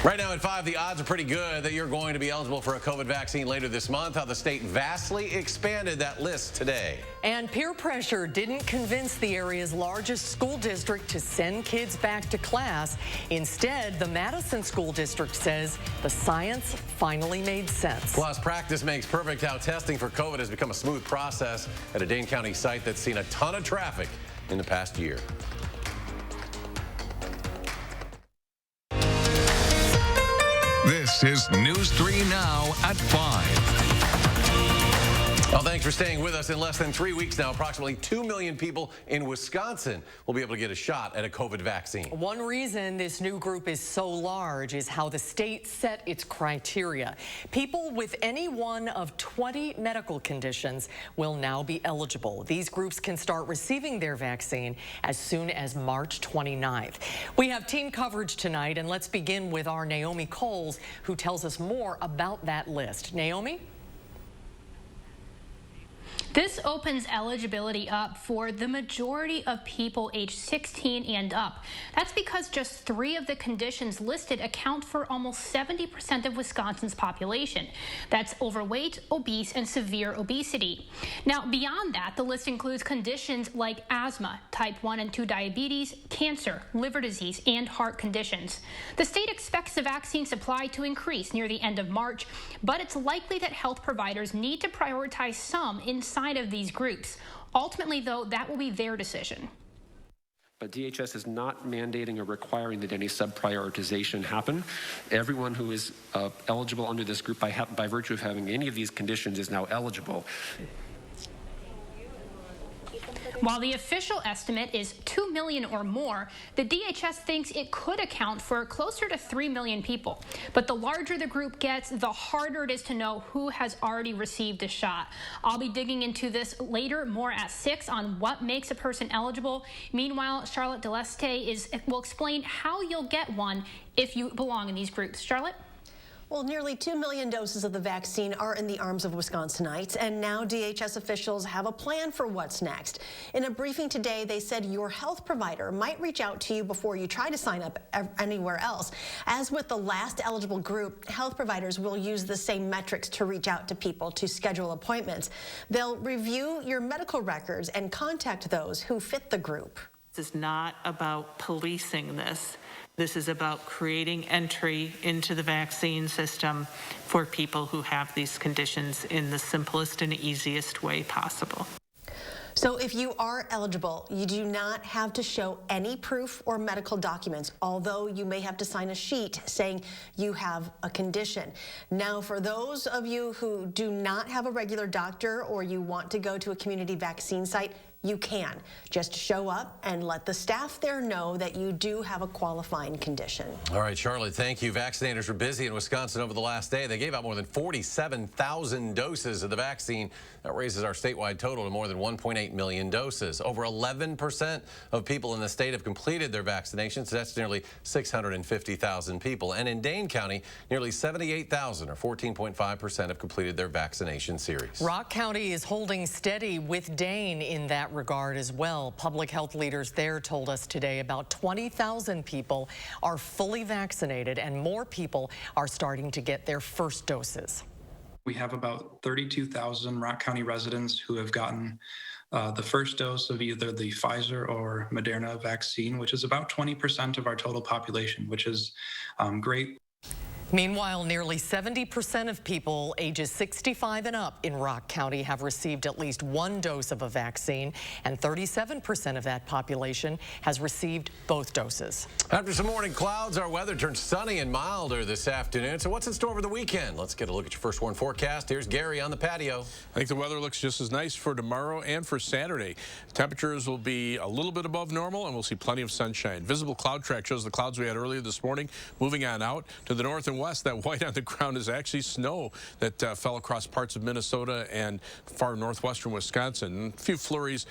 Right now at 5, the odds are pretty good that you're going to be eligible for a COVID vaccine later this month. How the state vastly expanded that list today. And peer pressure didn't convince the area's largest school district to send kids back to class. Instead, the Madison school district says the science finally made sense. Plus, practice makes perfect. How testing for COVID has become a smooth process at a Dane County site that's seen a ton of traffic in the past year. This is News 3 Now at 5. Well, thanks for staying with us. In less than 3 weeks now, approximately 2 million people in Wisconsin will be able to get a shot at a COVID vaccine. One reason this new group is so large is how the state set its criteria. People with any one of 20 medical conditions will now be eligible. These groups can start receiving their vaccine as soon as March 29th. We have team coverage tonight, and let's begin with our Naomi Coles, who tells us more about that list. Naomi? This opens eligibility up for the majority of people aged 16 and up. That's because just 3 of the conditions listed account for almost 70% of Wisconsin's population. That's overweight, obese, and severe obesity. Now, beyond that, the list includes conditions like asthma, type 1 and 2 diabetes, cancer, liver disease, and heart conditions. The state expects the vaccine supply to increase near the end of March, but it's likely that health providers need to prioritize some inside of these groups. Ultimately, though, that will be their decision. But DHS is not mandating or requiring that any sub-prioritization happen. Everyone who is eligible under this group by virtue of having any of these conditions is now eligible. While the official estimate is 2 million or more, the DHS thinks it could account for closer to 3 million people. But the larger the group gets, the harder it is to know who has already received a shot. I'll be digging into this later, more at 6, on what makes a person eligible. Meanwhile, Charlotte Deleste will explain how you'll get one if you belong in these groups. Charlotte? Well, nearly 2 million doses of the vaccine are in the arms of Wisconsinites, and now DHS officials have a plan for what's next. In a briefing today, they said your health provider might reach out to you before you try to sign up anywhere else. As with the last eligible group, health providers will use the same metrics to reach out to people to schedule appointments. They'll review your medical records and contact those who fit the group. This is not about policing this. This is about creating entry into the vaccine system for people who have these conditions in the simplest and easiest way possible. So if you are eligible, you do not have to show any proof or medical documents, although you may have to sign a sheet saying you have a condition. Now, for those of you who do not have a regular doctor or you want to go to a community vaccine site, you can. Just show up and let the staff there know that you do have a qualifying condition. All right, Charlotte, thank you. Vaccinators were busy in Wisconsin over the last day. They gave out more than 47,000 doses of the vaccine. That raises our statewide total to more than 1.8 million doses. Over 11% of people in the state have completed their vaccinations. That's nearly 650,000 people. And in Dane County, nearly 78,000, or 14.5%, have completed their vaccination series. Rock County is holding steady with Dane in that regard as well. Public health leaders there told us today about 20,000 people are fully vaccinated and more people are starting to get their first doses. We have about 32,000 Rock County residents who have gotten the first dose of either the Pfizer or Moderna vaccine, which is about 20% of our total population, which is great. Meanwhile, nearly 70% of people ages 65 and up in Rock County have received at least 1 dose of a vaccine, and 37% of that population has received both doses. After some morning clouds, our weather turns sunny and milder this afternoon. So what's in store for the weekend? Let's get a look at your first warn forecast. Here's Gary on the patio. I think the weather looks just as nice for tomorrow and for Saturday. Temperatures will be a little bit above normal, and we'll see plenty of sunshine. Visible cloud track shows the clouds we had earlier this morning moving on out to the north and west, that white on the ground is actually snow that fell across parts of Minnesota and far northwestern Wisconsin. A few flurries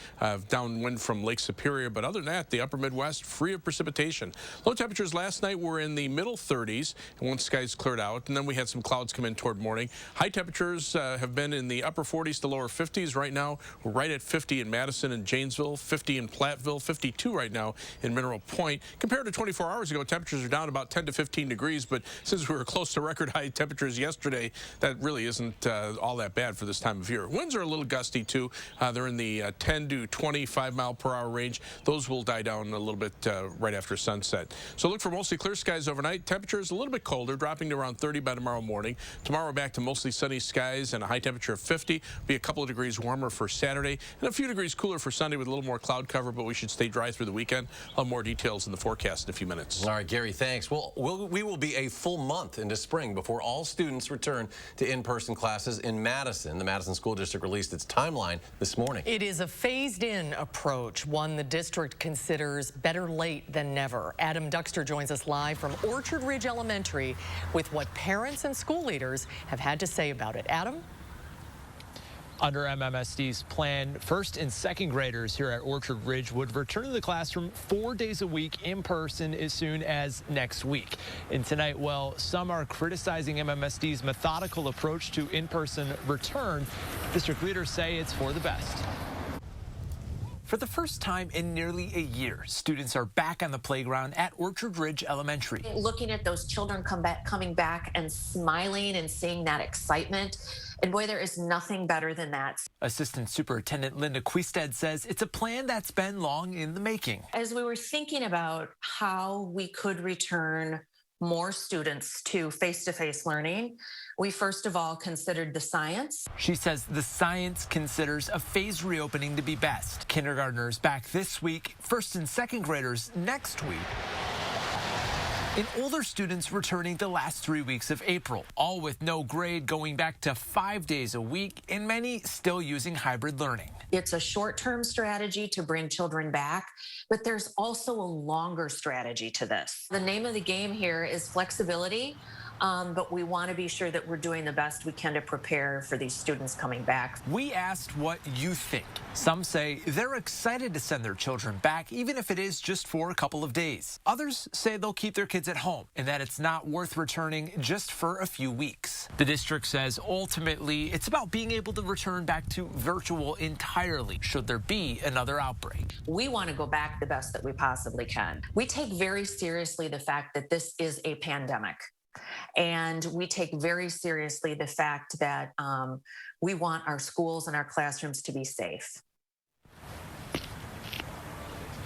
downwind from Lake Superior, but other than that, the upper Midwest free of precipitation. Low temperatures last night were in the middle 30s once skies cleared out, and then we had some clouds come in toward morning. High temperatures have been in the upper 40s to lower 50s. Right now, we're right at 50 in Madison and Janesville, 50 in Platteville, 52 right now in Mineral Point. Compared to 24 hours ago, temperatures are down about 10 to 15 degrees, but since we were close to record high temperatures yesterday, that really isn't all that bad for this time of year. Winds are a little gusty too. They're in the 10 to 25 mile per hour range. Those will die down a little bit right after sunset. So look for mostly clear skies overnight. Temperatures a little bit colder, dropping to around 30 by tomorrow morning. Tomorrow back to mostly sunny skies and a high temperature of 50. Be a couple of degrees warmer for Saturday and a few degrees cooler for Sunday with a little more cloud cover, but we should stay dry through the weekend. I'll have more details in the forecast in a few minutes. All right, Gary, thanks. Well, we will be a full month into spring before all students return to in-person classes in Madison. The Madison School District released its timeline this morning. It is a phased-in approach, one the district considers better late than never. Adam Duxter joins us live from Orchard Ridge Elementary with what parents and school leaders have had to say about it. Adam? Under MMSD's plan, first and second graders here at Orchard Ridge would return to the classroom 4 days a week in person as soon as next week. And tonight, well, some are criticizing MMSD's methodical approach to in-person return. District leaders say it's for the best. For the first time in nearly a year, students are back on the playground at Orchard Ridge Elementary. Looking at those children coming back and smiling and seeing that excitement, and boy, there is nothing better than that. Assistant Superintendent Linda Quisted says it's a plan that's been long in the making. As we were thinking about how we could return more students to face-to-face learning, we first of all considered the science. She says the science considers a phased reopening to be best. Kindergartners back this week, first and second graders next week, and older students returning the last 3 weeks of April, all with no grade going back to 5 days a week, and many still using hybrid learning. It's a short-term strategy to bring children back, but there's also a longer strategy to this. The name of the game here is flexibility. But we want to be sure that we're doing the best we can to prepare for these students coming back. We asked what you think. Some say they're excited to send their children back, even if it is just for a couple of days. Others say they'll keep their kids at home and that it's not worth returning just for a few weeks. The district says ultimately it's about being able to return back to virtual entirely should there be another outbreak. We want to go back the best that we possibly can. We take very seriously the fact that this is a pandemic. And we take very seriously the fact that we want our schools and our classrooms to be safe.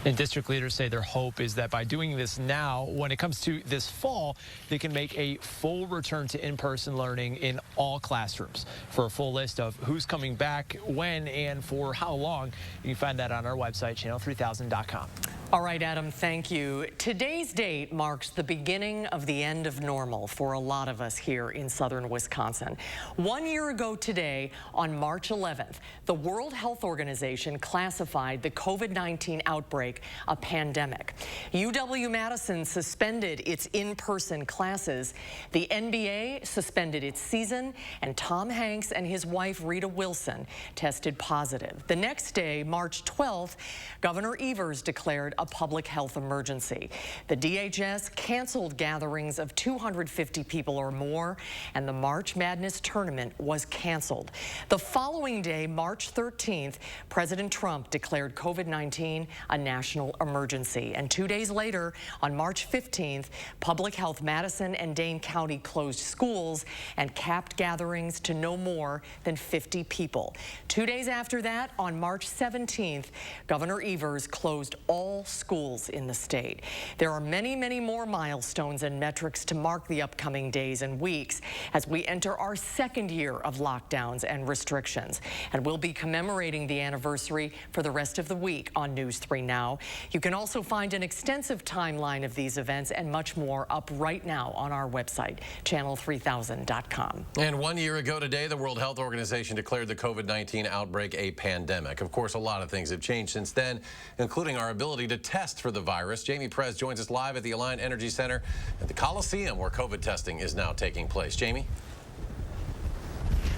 And district leaders say their hope is that by doing this now, when it comes to this fall, they can make a full return to in-person learning in all classrooms. For a full list of who's coming back, when, and for how long, you can find that on our website, channel3000.com. All right, Adam, thank you. Today's date marks the beginning of the end of normal for a lot of us here in southern Wisconsin. 1 year ago today, on March 11th, the World Health Organization classified the COVID-19 outbreak a pandemic. UW-Madison suspended its in-person classes. The NBA suspended its season, and Tom Hanks and his wife Rita Wilson tested positive. The next day, March 12th, Governor Evers declared a public health emergency. The DHS canceled gatherings of 250 people or more, and the March Madness tournament was canceled. The following day, March 13th, President Trump declared COVID-19 a national emergency. And 2 days later, on March 15th, Public Health Madison and Dane County closed schools and capped gatherings to no more than 50 people. 2 days after that, on March 17th, Governor Evers closed all schools in the state. There are many, many more milestones and metrics to mark the upcoming days and weeks as we enter our second year of lockdowns and restrictions. And we'll be commemorating the anniversary for the rest of the week on News 3 Now. You can also find an extensive timeline of these events and much more up right now on our website, channel3000.com. And 1 year ago today, the World Health Organization declared the COVID-19 outbreak a pandemic. Of course, a lot of things have changed since then, including our ability to test for the virus. Jamie Perez joins us live at the Alliant Energy Center at the Coliseum, where COVID testing is now taking place. Jamie?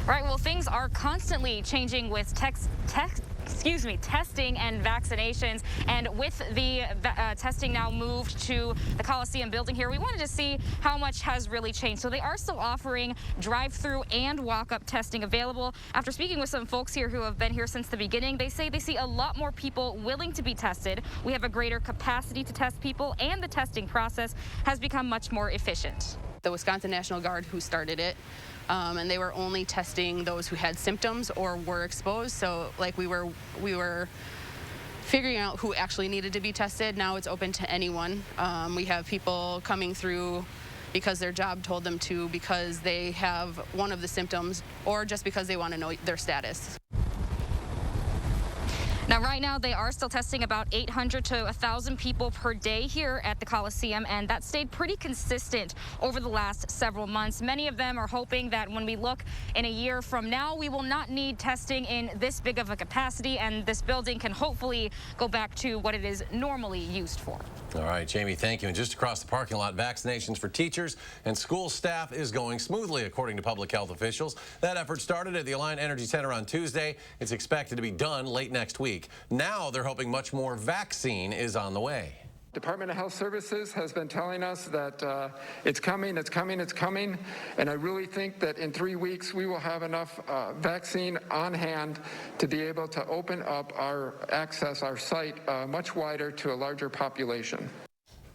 Right, well, things are constantly changing with testing and vaccinations. And with the testing now moved to the Coliseum building here, we wanted to see how much has really changed. So they are still offering drive-through and walk-up testing available. After speaking with some folks here who have been here since the beginning, they say they see a lot more people willing to be tested. We have a greater capacity to test people, and the testing process has become much more efficient. The Wisconsin National Guard who started it, and they were only testing those who had symptoms or were exposed. So like we were figuring out who actually needed to be tested. Now it's open to anyone. We have people coming through because their job told them to, because they have one of the symptoms, or just because they want to know their status. Now, right now, they are still testing about 800 to 1,000 people per day here at the Coliseum, and that stayed pretty consistent over the last several months. Many of them are hoping that when we look in a year from now, we will not need testing in this big of a capacity, and this building can hopefully go back to what it is normally used for. All right, Jamie, thank you. And just across the parking lot, vaccinations for teachers and school staff is going smoothly, according to public health officials. That effort started at the Alliant Energy Center on Tuesday. It's expected to be done late next week. Now they're hoping much more vaccine is on the way. Department of Health Services has been telling us that it's coming, it's coming, it's coming, and I really think that in 3 weeks we will have enough vaccine on hand to be able to open up our access, our site, much wider to a larger population.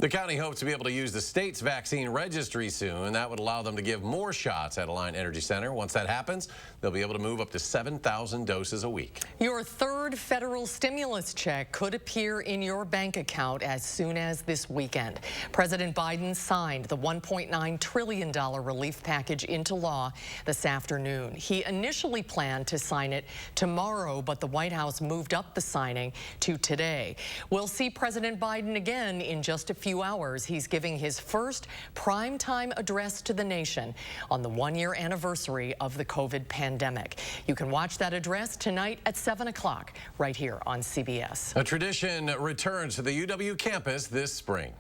The county hopes to be able to use the state's vaccine registry soon. That would allow them to give more shots at Alliant Energy Center. Once that happens, they'll be able to move up to 7,000 doses a week. Your third federal stimulus check could appear in your bank account as soon as this weekend. President Biden signed the $1.9 trillion relief package into law this afternoon. He initially planned to sign it tomorrow, but the White House moved up the signing to today. We'll see President Biden again in just a few hours. He's giving his first primetime address to the nation on the one-year anniversary of the COVID pandemic. You can watch that address tonight at 7 o'clock right here on CBS. A tradition returns to the UW campus this spring.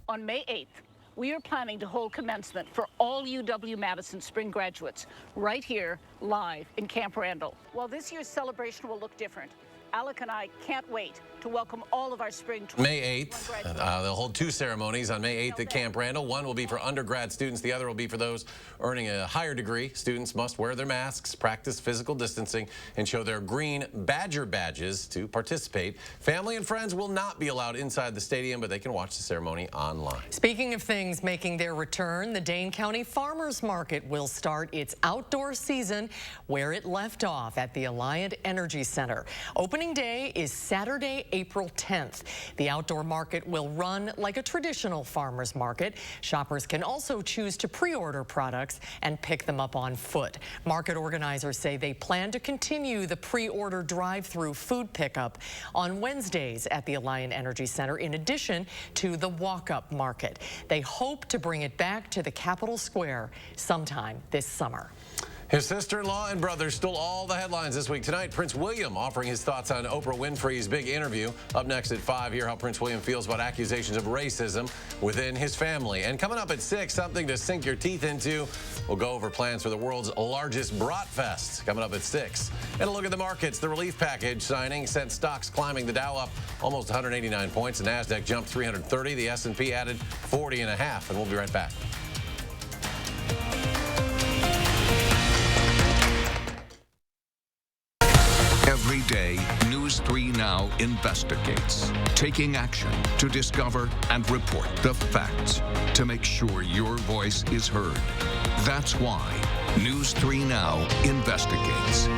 On May 8th, we are planning to hold commencement for all UW-Madison spring graduates right here live in Camp Randall. While this year's celebration will look different, Alec and I can't wait to welcome all of our spring. May 8th, they'll hold two ceremonies on May 8th at Camp Randall. One will be for undergrad students. The other will be for those earning a higher degree. Students must wear their masks, practice physical distancing, and show their green Badger badges to participate. Family and friends will not be allowed inside the stadium, but they can watch the ceremony online. Speaking of things making their return, the Dane County Farmers Market will start its outdoor season where it left off at the Alliant Energy Center. Opening day is Saturday, April 10th. The outdoor market will run like a traditional farmers market. Shoppers can also choose to pre-order products and pick them up on foot. Market organizers say they plan to continue the pre-order drive-through food pickup on Wednesdays at the Alliant Energy Center, in addition to the walk-up market. They hope to bring it back to the Capitol Square sometime this summer. His sister-in-law and brother stole all the headlines this week. Tonight, Prince William offering his thoughts on Oprah Winfrey's big interview. Up next at 5, hear how Prince William feels about accusations of racism within his family. And coming up at 6, something to sink your teeth into. We'll go over plans for the world's largest Brat Fest. Coming up at 6. And a look at the markets. The relief package signing sent stocks climbing. The Dow up almost 189 points. The NASDAQ jumped 330. The S&P added 40.5. And we'll be right back. Every day, News 3 Now investigates, taking action to discover and report the facts to make sure your voice is heard. That's why News 3 Now investigates.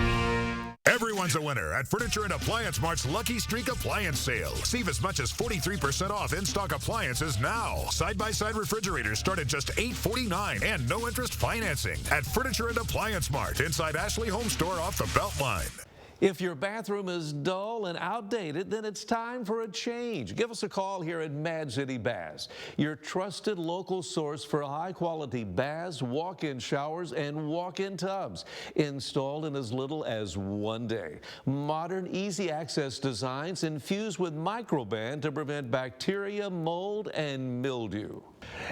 Everyone's a winner at Furniture and Appliance Mart's Lucky Streak Appliance Sale. Save as much as 43% off in-stock appliances now. Side-by-side refrigerators start at just $849 and no interest financing at Furniture and Appliance Mart inside Ashley Home Store off the Beltline. If your bathroom is dull and outdated, then it's time for a change. Give us a call here at Mad City Baths, your trusted local source for high-quality baths, walk-in showers, and walk-in tubs, installed in as little as 1 day. Modern, easy-access designs infused with microban to prevent bacteria, mold, and mildew.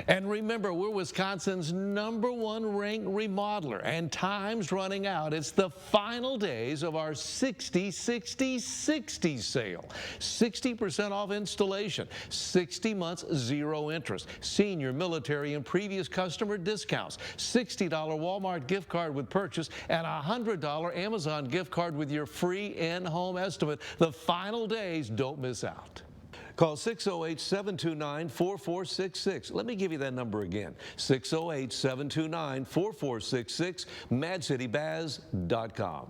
And remember, we're Wisconsin's #1 ranked remodeler, and time's running out. It's the final days of our 60-60-60 sale. 60% off installation, 60 months, 0 interest. Senior, military, and previous customer discounts. $60 Walmart gift card with purchase, and a $100 Amazon gift card with your free in-home estimate. The final days, don't miss out. Call 608-729-4466. Let me give you that number again, 608-729-4466, madcitybaths.com.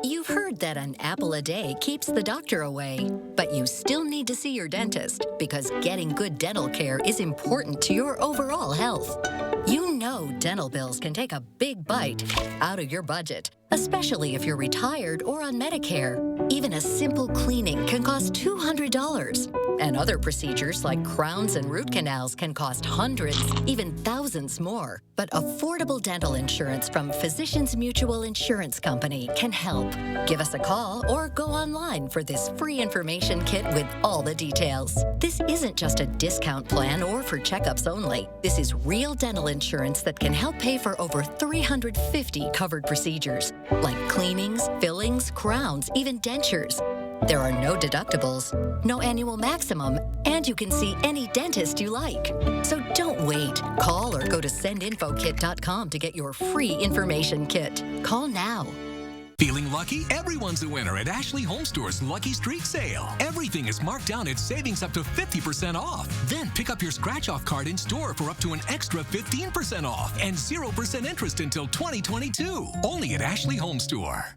You've heard that an apple a day keeps the doctor away, but you still need to see your dentist because getting good dental care is important to your overall health. You know dental bills can take a big bite out of your budget, especially if you're retired or on Medicare. Even a simple cleaning can cost $200. And other procedures like crowns and root canals can cost hundreds, even thousands more. But affordable dental insurance from Physicians Mutual Insurance Company can help. Give us a call or go online for this free information kit with all the details. This isn't just a discount plan or for checkups only. This is real dental insurance that can help pay for over 350 covered procedures, like cleanings, fillings, crowns, even dentures. There are no deductibles, no annual maximum, and you can see any dentist you like. So don't wait. Call or go to sendinfokit.com to get your free information kit. Call now. Feeling lucky? Everyone's a winner at Ashley Home Store's Lucky Streak Sale. Everything is marked down at savings up to 50% off. Then pick up your scratch-off card in store for up to an extra 15% off and 0% interest until 2022. Only at Ashley Home Store.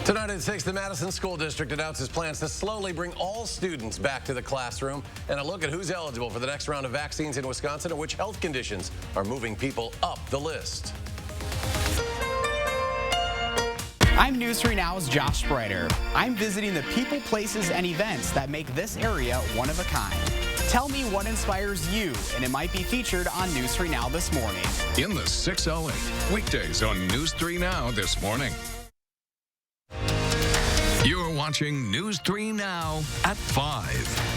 Tonight at 6, the Madison School District announces plans to slowly bring all students back to the classroom, and a look at who's eligible for the next round of vaccines in Wisconsin and which health conditions are moving people up the list. I'm News 3 Now's Josh Spreiter. I'm visiting the people, places, and events that make this area one of a kind. Tell me what inspires you, and it might be featured on News 3 Now this morning. In the 608, weekdays on News 3 Now this morning. You're watching News 3 Now at 5.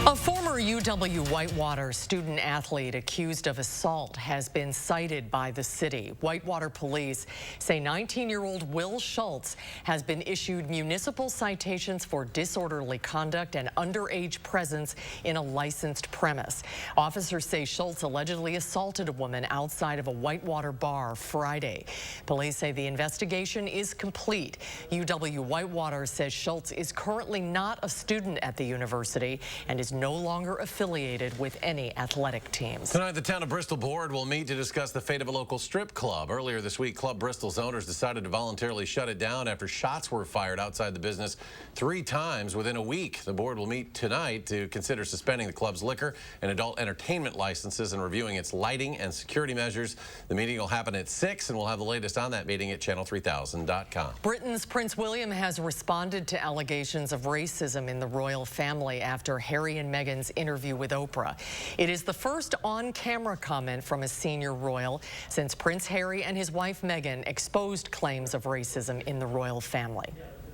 A former UW Whitewater student athlete accused of assault has been cited by the city. Whitewater police say 19-year-old Will Schultz has been issued municipal citations for disorderly conduct and underage presence in a licensed premise. Officers say Schultz allegedly assaulted a woman outside of a Whitewater bar Friday. Police say the investigation is complete. UW Whitewater says Schultz is currently not a student at the university and is no longer affiliated with any athletic teams. Tonight, the town of Bristol board will meet to discuss the fate of a local strip club. Earlier this week, Club Bristol's owners decided to voluntarily shut it down after shots were fired outside the business 3 times within a week. The board will meet tonight to consider suspending the club's liquor and adult entertainment licenses and reviewing its lighting and security measures. The meeting will happen at 6, and we'll have the latest on that meeting at channel3000.com. Britain's Prince William has responded to allegations of racism in the royal family after Harry and Meghan's interview with Oprah. It is the first on-camera comment from a senior royal since Prince Harry and his wife Meghan exposed claims of racism in the royal family.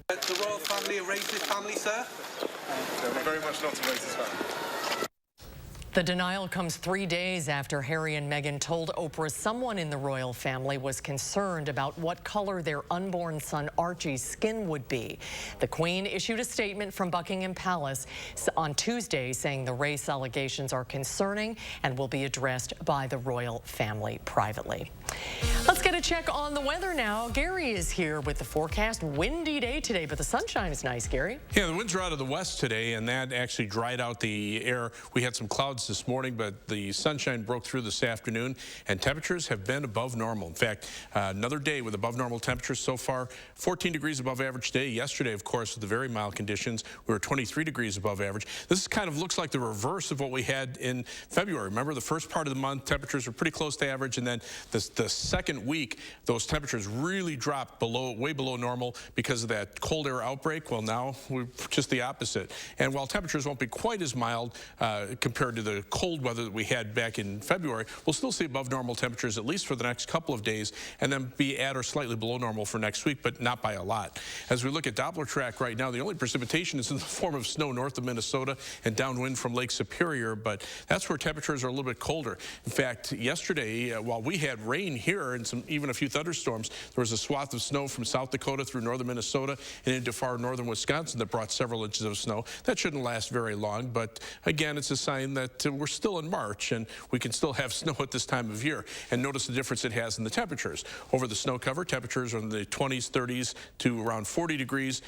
The royal family a racist family, sir? We're very much not a racist family. The denial comes 3 days after Harry and Meghan told Oprah someone in the royal family was concerned about what color their unborn son Archie's skin would be. The Queen issued a statement from Buckingham Palace on Tuesday saying the race allegations are concerning and will be addressed by the royal family privately. Let's get a check on the weather now. Gary is here with the forecast. Windy day today, but the sunshine is nice, Gary. Yeah, the winds are out of the west today, and that actually dried out the air. We had some clouds this morning, but the sunshine broke through this afternoon, and temperatures have been above normal. In fact, another day with above normal temperatures so far. 14 degrees above average day. Yesterday, of course, with the very mild conditions, we were 23 degrees above average. This kind of looks like the reverse of what we had in February. Remember, the first part of the month, temperatures were pretty close to average, and then the second second week, those temperatures really dropped way below normal because of that cold air outbreak. Well, now we're just the opposite. And while temperatures won't be quite as mild compared to the cold weather that we had back in February, we'll still see above normal temperatures at least for the next couple of days, and then be at or slightly below normal for next week, but not by a lot. As we look at Doppler track right now, the only precipitation is in the form of snow north of Minnesota and downwind from Lake Superior, but that's where temperatures are a little bit colder. In fact, yesterday, while we had rain here and even a few thunderstorms, there was a swath of snow from South Dakota through northern Minnesota and into far northern Wisconsin that brought several inches of snow. That shouldn't last very long, but again, it's a sign that we're still in March and we can still have snow at this time of year. And notice the difference it has in the temperatures. Over the snow cover, temperatures are in the 20s, 30s to around 40 degrees.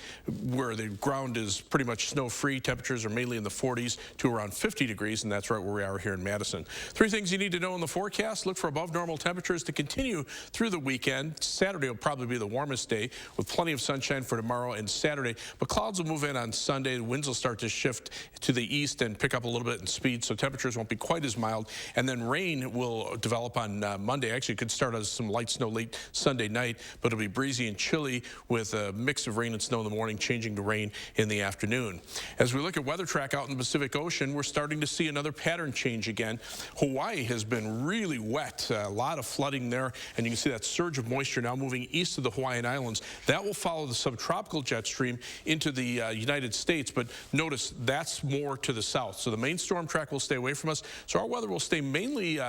Where the ground is pretty much snow-free, temperatures are mainly in the 40s to around 50 degrees, and that's right where we are here in Madison. Three things you need to know in the forecast. Look for above normal temperatures to continue through the weekend. Saturday will probably be the warmest day with plenty of sunshine for tomorrow and Saturday, but clouds will move in on Sunday. The winds will start to shift to the east and pick up a little bit in speed, so temperatures won't be quite as mild. And then rain will develop on Monday. Actually, it could start as some light snow late Sunday night, but it'll be breezy and chilly with a mix of rain and snow in the morning, changing to rain in the afternoon. As we look at weather track out in the Pacific Ocean, we're starting to see another pattern change again. Hawaii has been really wet, a lot of flooding there, and you can see that surge of moisture now moving east of the Hawaiian Islands. That will follow the subtropical jet stream into the United States, but notice that's more to the south. So the main storm track will stay away from us, so our weather will stay mainly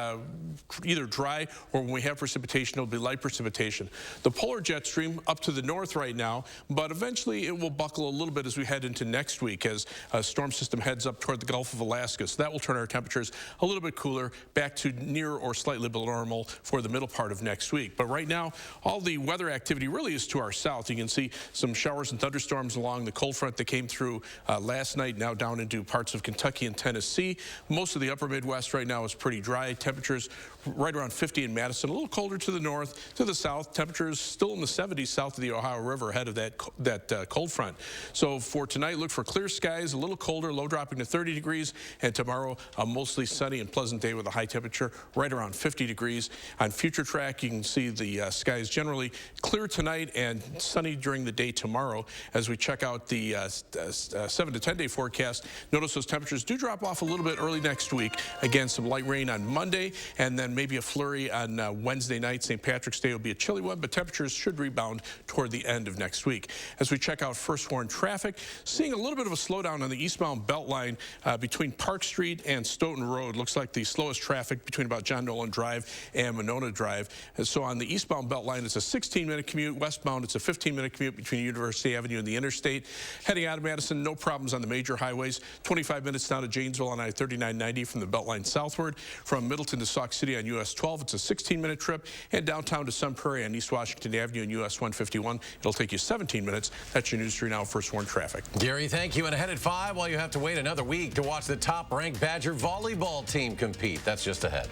either dry or when we have precipitation, it'll be light precipitation. The polar jet stream up to the north right now, but eventually it will buckle a little bit as we head into next week as a storm system heads up toward the Gulf of Alaska. So that will turn our temperatures a little bit cooler, back to near or slightly below normal for the middle part of next week. But right now, all the weather activity really is to our south. You can see some showers and thunderstorms along the cold front that came through last night, now down into parts of Kentucky and Tennessee. Most of the upper Midwest right now is pretty dry. Temperatures right around 50 in Madison, a little colder to the north. To the south, temperatures still in the 70s south of the Ohio River ahead of that cold front. So for tonight, look for clear skies, a little colder, low dropping to 30 degrees, and tomorrow a mostly sunny and pleasant day with a high temperature right around 50 degrees. On future track, you can see the skies generally clear tonight and sunny during the day tomorrow. As we check out the 7 to 10 day forecast, notice those temperatures do drop off a little bit early next week. Again, some light rain on Monday, and then maybe a flurry on Wednesday night. St. Patrick's Day will be a chilly one, but temperatures should rebound toward the end of next week. As we check out first warn traffic, seeing a little bit of a slowdown on the eastbound belt line between Park Street and Stoughton Road. Looks like the slowest traffic between about John Nolan Drive and Monona Drive. And so on the eastbound belt line, it's a 16-minute commute. Westbound, it's a 15-minute commute between University Avenue and the interstate. Heading out of Madison, no problems on the major highways. 25 minutes down to Janesville on I-3990 from the Beltline southward. From Middleton to Sauk City on US 12, it's a 16-minute trip. And downtown to Sun Prairie on East Washington Avenue and US 151, it'll take you 17 minutes. That's your News 3 Now First Warn traffic. Gary, thank you. And ahead at 5, while you have to wait another week to watch the top-ranked Badger volleyball team compete. That's just ahead.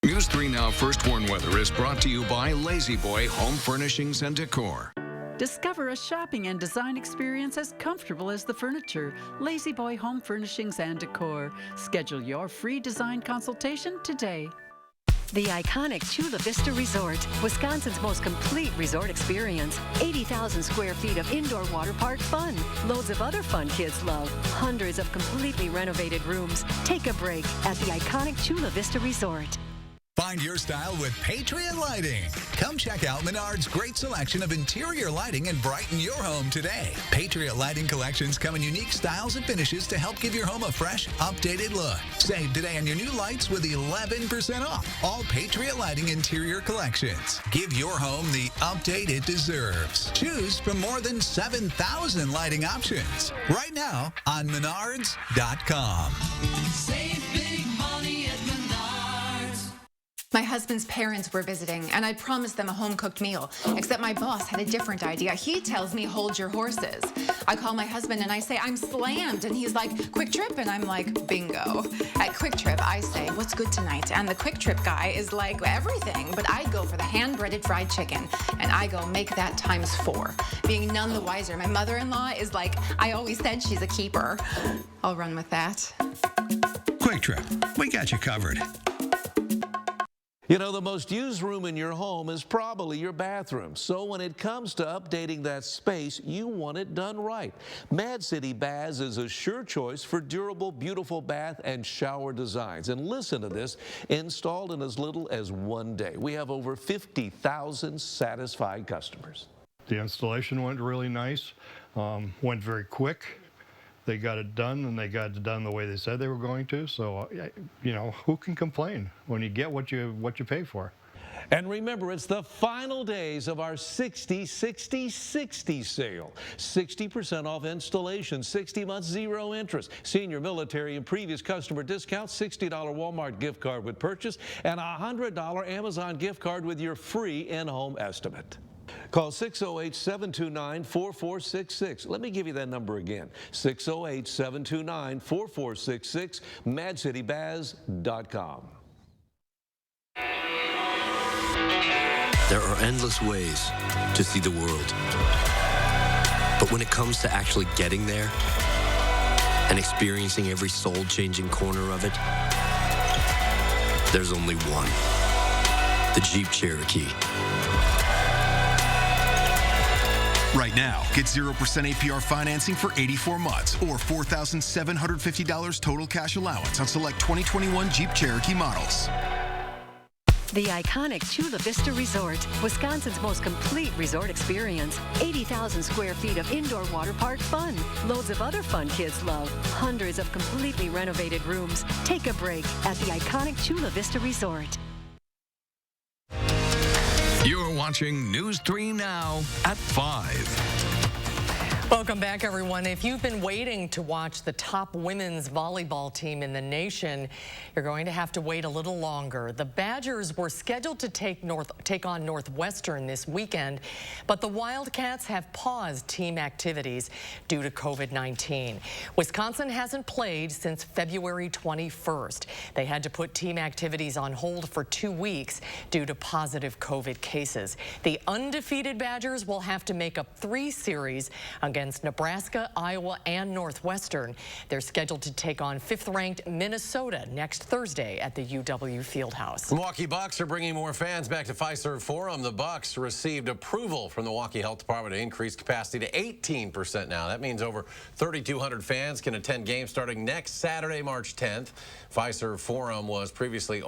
News 3 Now First Warn Weather is brought to you by Lazy Boy Home Furnishings and Decor. Discover a shopping and design experience as comfortable as the furniture. Lazy Boy Home Furnishings and Decor. Schedule your free design consultation today. The iconic Chula Vista Resort, Wisconsin's most complete resort experience. 80,000 square feet of indoor water park fun. Loads of other fun kids love. Hundreds of completely renovated rooms. Take a break at the iconic Chula Vista Resort. Find your style with Patriot Lighting. Come check out Menard's great selection of interior lighting and brighten your home today. Patriot Lighting collections come in unique styles and finishes to help give your home a fresh, updated look. Save today on your new lights with 11% off all Patriot Lighting interior collections. Give your home the update it deserves. Choose from more than 7,000 lighting options right now on Menards.com. Save big money at Menards. My husband's parents were visiting, and I promised them a home-cooked meal, except my boss had a different idea. He tells me, hold your horses. I call my husband, and I say, I'm slammed, and he's like, Quick Trip, and I'm like, bingo. At Quick Trip, I say, what's good tonight? And the Quick Trip guy is like, everything, but I go for the hand-breaded fried chicken, and I go, make that ×4. Being none the wiser, my mother-in-law is like, I always said she's a keeper. I'll run with that. Quick Trip, we got you covered. You know, the most used room in your home is probably your bathroom. So when it comes to updating that space, you want it done right. Mad City Baths is a sure choice for durable, beautiful bath and shower designs. And listen to this, installed in as little as 1 day. We have over 50,000 satisfied customers. The installation went really nice, went very quick. They got it done, and they got it done the way they said they were going to. So, you know, who can complain when you get what you pay for? And remember, it's the final days of our 60-60-60 sale. 60% off installation, 60 months, 0 interest. Senior military and previous customer discounts, $60 Walmart gift card with purchase, and a $100 Amazon gift card with your free in-home estimate. Call 608-729-4466. Let me give you that number again, 608-729-4466, madcitybaz.com. There are endless ways to see the world. But when it comes to actually getting there and experiencing every soul-changing corner of it, there's only one. The Jeep Cherokee. Right now, get 0% APR financing for 84 months or $4,750 total cash allowance on select 2021 Jeep Cherokee models. The iconic Chula Vista Resort, Wisconsin's most complete resort experience. 80,000 square feet of indoor water park fun. Loads of other fun kids love. Hundreds of completely renovated rooms. Take a break at the iconic Chula Vista Resort. You're watching News 3 Now at 5. Welcome back, everyone. If you've been waiting to watch the top women's volleyball team in the nation, you're going to have to wait a little longer. The Badgers were scheduled to take on Northwestern this weekend, but the Wildcats have paused team activities due to COVID-19. Wisconsin hasn't played since February 21st. They had to put team activities on hold for 2 weeks due to positive COVID cases. The undefeated Badgers will have to make up 3 series against Nebraska, Iowa, and Northwestern. They're scheduled to take on 5th-ranked Minnesota next Thursday at the UW Fieldhouse. Milwaukee Bucks are bringing more fans back to Pfizer Forum. The Bucks received approval from the Milwaukee Health Department to increase capacity to 18% now. That means over 3,200 fans can attend games starting next Saturday, March 10th. Pfizer Forum was previously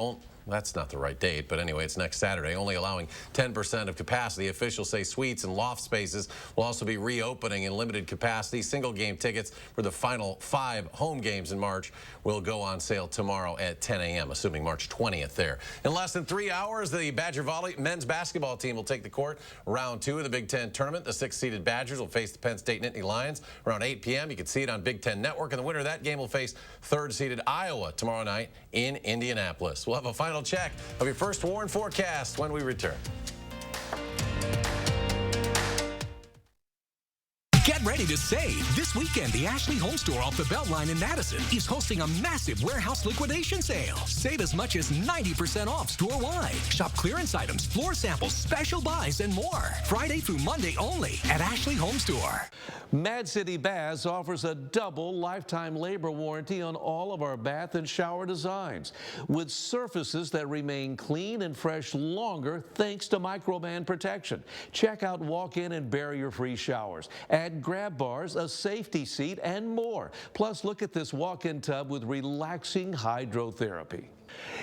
that's not the right date, but anyway, it's next Saturday, only allowing 10% of capacity. Officials say suites and loft spaces will also be reopening in limited capacity. Single game tickets for the final 5 home games in March will go on sale tomorrow at 10 a.m., assuming March 20th there. In less than 3 hours, the Badger men's basketball team will take the court. Round 2 of the Big Ten tournament. The 6th-seeded Badgers will face the Penn State Nittany Lions around 8 p.m. You can see it on Big Ten Network, and the winner of that game will face 3rd-seeded Iowa tomorrow night in Indianapolis. We'll have a final check of your first Warren forecast when we return. Get ready to save. This weekend, the Ashley Home Store off the Beltline in Madison is hosting a massive warehouse liquidation sale. Save as much as 90% off store-wide. Shop clearance items, floor samples, special buys, and more. Friday through Monday only at Ashley Home Store. Mad City Baths offers a double lifetime labor warranty on all of our bath and shower designs, with surfaces that remain clean and fresh longer thanks to Microban protection. Check out walk-in and barrier-free showers. Add grab bars, a safety seat, and more. Plus, look at this walk-in tub with relaxing hydrotherapy.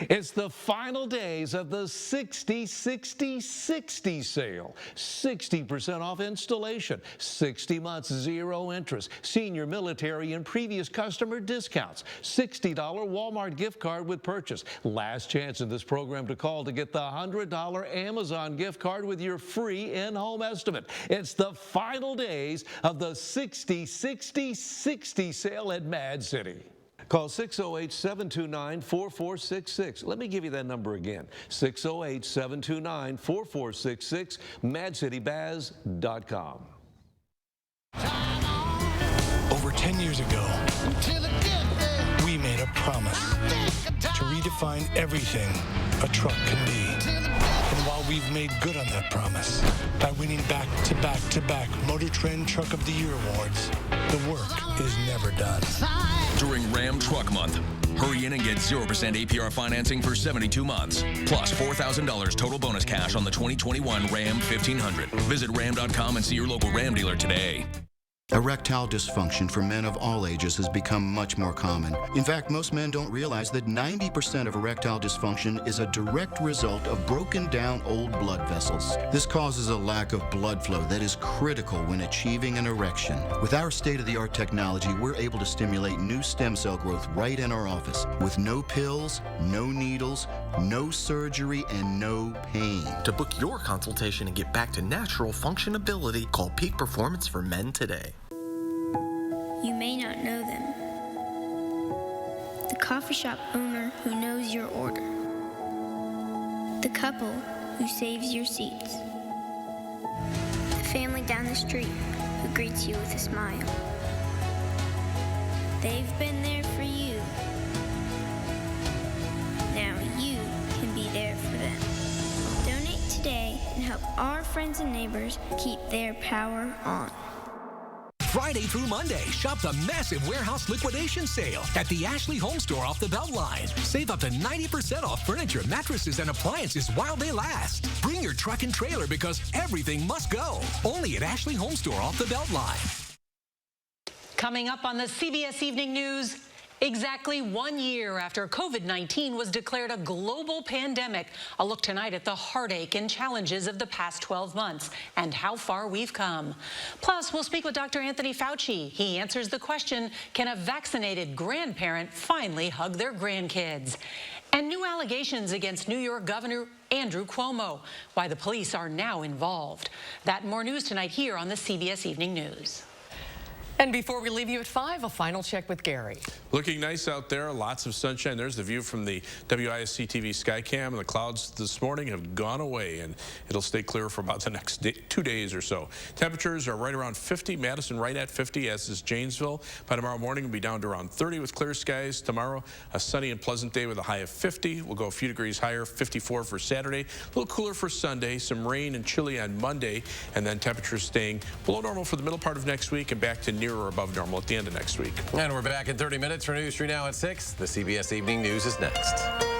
It's the final days of the 60-60-60 sale. 60% off installation, 60 months, 0 interest, senior military and previous customer discounts, $60 Walmart gift card with purchase. Last chance in this program to call to get the $100 Amazon gift card with your free in-home estimate. It's the final days of the 60-60-60 sale at Mad City. Call 608-729-4466. Let me give you that number again, 608-729-4466, madcitybaz.com. Over 10 years ago, we made a promise to redefine everything a truck can be. And while we've made good on that promise by winning back-to-back Motor Trend Truck of the Year awards, the work is never done. During Ram Truck Month, Hurry in and get 0% APR financing for 72 months. Plus $4,000 total bonus cash on the 2021 Ram 1500. Visit ram.com and see your local Ram dealer today. Erectile dysfunction for men of all ages has become much more common. In fact, most men don't realize that 90% of erectile dysfunction is a direct result of broken down old blood vessels. This causes a lack of blood flow that is critical when achieving an erection. With our state-of-the-art technology, we're able to stimulate new stem cell growth right in our office with no pills, no needles, no surgery, and no pain. To book your consultation and get back to natural functionability, call Peak Performance for Men today. You may not know them. The coffee shop owner who knows your order. The couple who saves your seats. The family down the street who greets you with a smile. They've been there for you. Now you can be there for them. Donate today and help our friends and neighbors keep their power on. Friday through Monday, shop the massive warehouse liquidation sale at the Ashley Home Store off the Beltline. Save up to 90% off furniture, mattresses, and appliances while they last. Bring your truck and trailer because everything must go. Only at Ashley Home Store off the Beltline. Coming up on the CBS Evening News, exactly 1 year after COVID-19 was declared a global pandemic. A look tonight at the heartache and challenges of the past 12 months and how far we've come. Plus, we'll speak with Dr. Anthony Fauci. He answers the question, can a vaccinated grandparent finally hug their grandkids? And new allegations against New York Governor Andrew Cuomo, why the police are now involved. That and more news tonight here on the CBS Evening News. And before we leave you at 5, a final check with Gary. Looking nice out there, lots of sunshine. There's the view from the WISC TV Skycam, and the clouds this morning have gone away, and it'll stay clear for about the next 2 days or so. Temperatures are right around 50, Madison right at 50, as is Janesville. By tomorrow morning, we'll be down to around 30 with clear skies. Tomorrow, a sunny and pleasant day with a high of 50. We'll go a few degrees higher, 54 for Saturday. A little cooler for Sunday, some rain and chilly on Monday, and then temperatures staying below normal for the middle part of next week and back to near or above normal at the end of next week. And we're back in 30 minutes for News 3 Now at 6. The CBS Evening News is next.